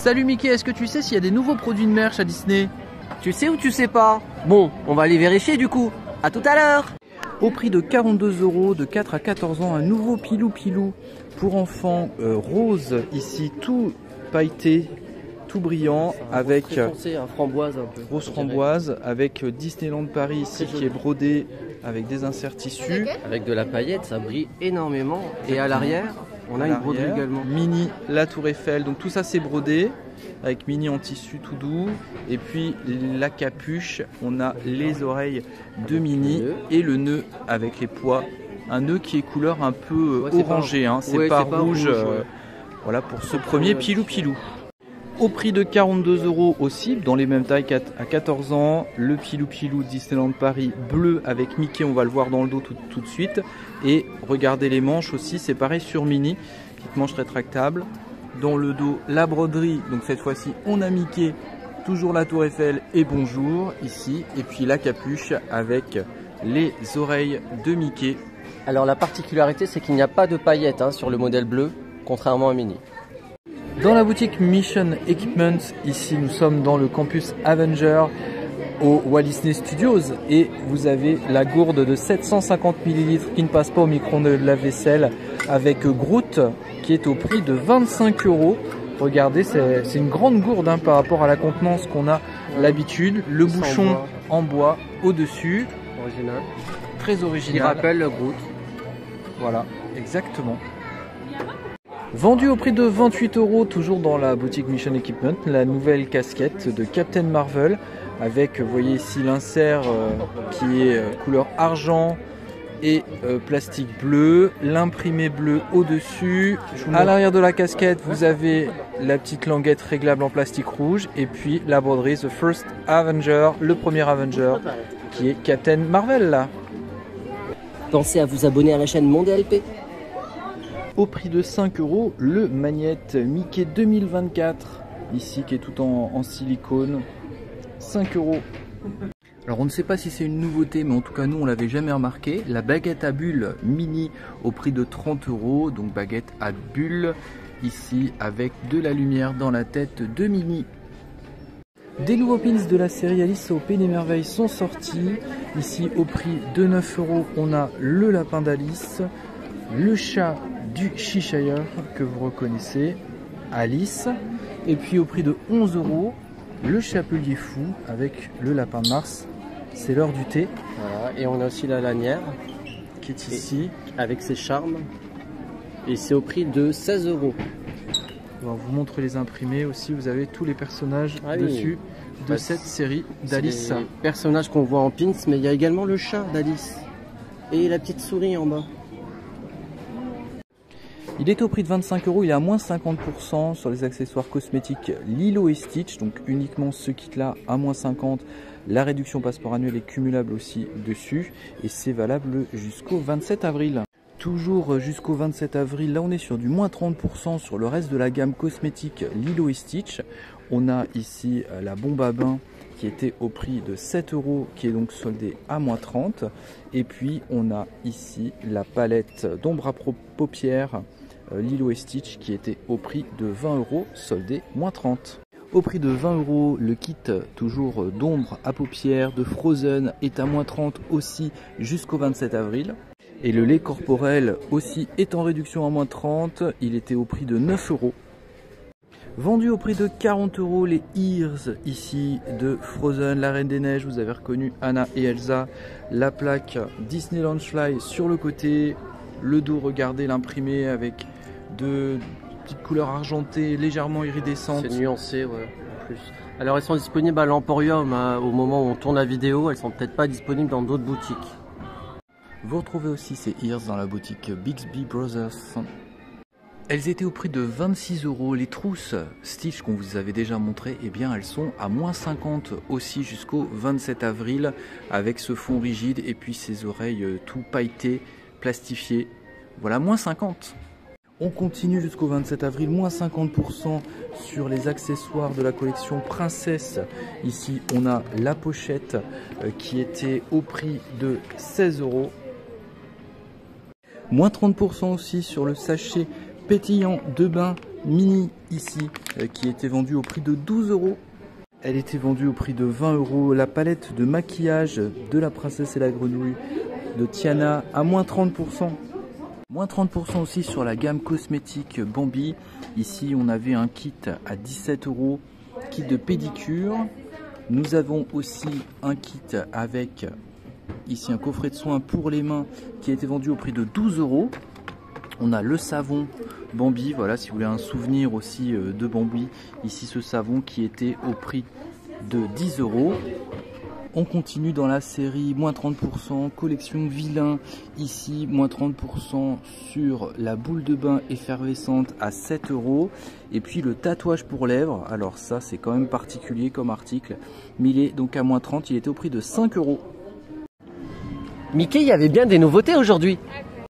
Salut Mickey, est-ce que tu sais s'il y a des nouveaux produits de merch à Disney? Tu sais ou tu sais pas? Bon, on va aller vérifier du coup. À tout à l'heure. Au prix de 42 € de 4 à 14 ans, un nouveau Pilou Pilou pour enfants rose ici, tout pailleté, tout brillant, avec foncé, un framboise un peu. rose framboise, avec Disneyland Paris ici qui est brodé avec des inserts tissus. Avec de la paillette, ça brille énormément. Et à l'arrière, on a une broderie également. Mini, la Tour Eiffel, donc tout ça c'est brodé avec Mini en tissu tout doux. Et puis la capuche, on a les oreilles de Mini et le nœud avec les pois. Un nœud qui est couleur un peu orangé, hein, c'est pas rouge. Voilà pour ce premier Pilou Pilou. Au prix de 42 € aussi, dans les mêmes tailles à 14 ans, le Pilou Pilou Disneyland Paris bleu avec Mickey, on va le voir dans le dos tout de suite. Et regardez les manches aussi, c'est pareil sur Mini, petite manche rétractable. Dans le dos, la broderie, donc cette fois-ci on a Mickey, toujours la Tour Eiffel et bonjour ici. Et puis la capuche avec les oreilles de Mickey. Alors la particularité c'est qu'il n'y a pas de paillettes sur le modèle bleu, contrairement à Mini. Dans la boutique Mission Equipment, ici nous sommes dans le campus Avenger au Walt Disney Studios et vous avez la gourde de 750 ml qui ne passe pas au micro-ondes de lave-vaisselle avec Groot qui est au prix de 25 €. Regardez, c'est une grande gourde par rapport à la contenance qu'on a l'habitude. Le bouchon en bois au-dessus. Original. Très original. Il rappelle le Groot. Voilà, exactement. Vendu au prix de 28 €, toujours dans la boutique Mission Equipment, la nouvelle casquette de Captain Marvel avec, vous voyez ici l'insert qui est couleur argent et plastique bleu, l'imprimé bleu au-dessus. À l'arrière de la casquette, vous avez la petite languette réglable en plastique rouge et puis la broderie The First Avenger, le premier Avenger qui est Captain Marvel là. Pensez à vous abonner à la chaîne Monde LP. Au prix de 5 €, le Magnette Mickey 2024, ici qui est tout en silicone, 5 €. Alors on ne sait pas si c'est une nouveauté, mais en tout cas nous on l'avait jamais remarqué. La baguette à bulles Mini au prix de 30 €, donc baguette à bulles, ici avec de la lumière dans la tête de Mini. Des nouveaux pins de la série Alice au Pays des Merveilles sont sortis. Ici au prix de 9 €, on a le lapin d'Alice, le chat du Cheshire que vous reconnaissez, Alice, et puis au prix de 11 €, le chapelier fou avec le lapin de Mars, c'est l'heure du thé. Voilà, et on a aussi la lanière qui est ici avec ses charmes, et c'est au prix de 16 €. On va vous montrer les imprimés aussi, vous avez tous les personnages dessus de cette série d'Alice. Les personnages qu'on voit en pins, mais il y a également le chat d'Alice et la petite souris en bas. Il est au prix de 25 €, il est à moins 50% sur les accessoires cosmétiques Lilo et Stitch, donc uniquement ce kit-là à moins 50. La réduction passeport annuel est cumulable aussi dessus et c'est valable jusqu'au 27 avril. Toujours jusqu'au 27 avril, là on est sur du moins 30% sur le reste de la gamme cosmétique Lilo et Stitch. On a ici la bombe à bain qui était au prix de 7 €, qui est donc soldée à moins 30. Et puis on a ici la palette d'ombre à paupières Lilo et Stitch qui était au prix de 20 €, soldé moins 30. Au prix de 20 €, le kit toujours d'ombre à paupières de Frozen est à moins 30 aussi jusqu'au 27 avril. Et le lait corporel aussi est en réduction à moins 30, il était au prix de 9 €. Vendu au prix de 40 €, les Ears ici de Frozen, la Reine des Neiges, vous avez reconnu Anna et Elsa, la plaque Disneyland Fly sur le côté, le dos, regardez l'imprimé avec de petites couleurs argentées légèrement iridescentes. C'est nuancé, ouais, en plus. Alors elles sont disponibles à l'Emporium au moment où on tourne la vidéo, elles sont peut-être pas disponibles dans d'autres boutiques. Vous retrouvez aussi ces Ears dans la boutique Bixby Brothers. Elles étaient au prix de 26 €. Les trousses Stitch qu'on vous avait déjà montré, eh bien elles sont à moins 50 aussi jusqu'au 27 avril avec ce fond rigide et puis ces oreilles tout pailletées, plastifiées. Voilà, moins 50. On continue jusqu'au 27 avril, moins 50% sur les accessoires de la collection Princesse. Ici, on a la pochette qui était au prix de 16 €. Moins 30% aussi sur le sachet pétillant de bain mini ici qui était vendue au prix de 12 €. Elle était vendue au prix de 20 €. La palette de maquillage de la princesse et la grenouille de Tiana à moins 30%. Moins 30% aussi sur la gamme cosmétique Bambi. Ici on avait un kit à 17 €, kit de pédicure. Nous avons aussi un kit avec ici un coffret de soins pour les mains qui a été vendu au prix de 12 €. On a le savon Bambi, voilà, si vous voulez un souvenir aussi de Bambi. Ici ce savon qui était au prix de 10 €. On continue dans la série moins 30%, collection vilain. Ici moins 30% sur la boule de bain effervescente à 7 €. Et puis le tatouage pour lèvres, alors ça c'est quand même particulier comme article. Mais il est donc à moins 30, il était au prix de 5 €. Mickey, il y avait bien des nouveautés aujourd'hui.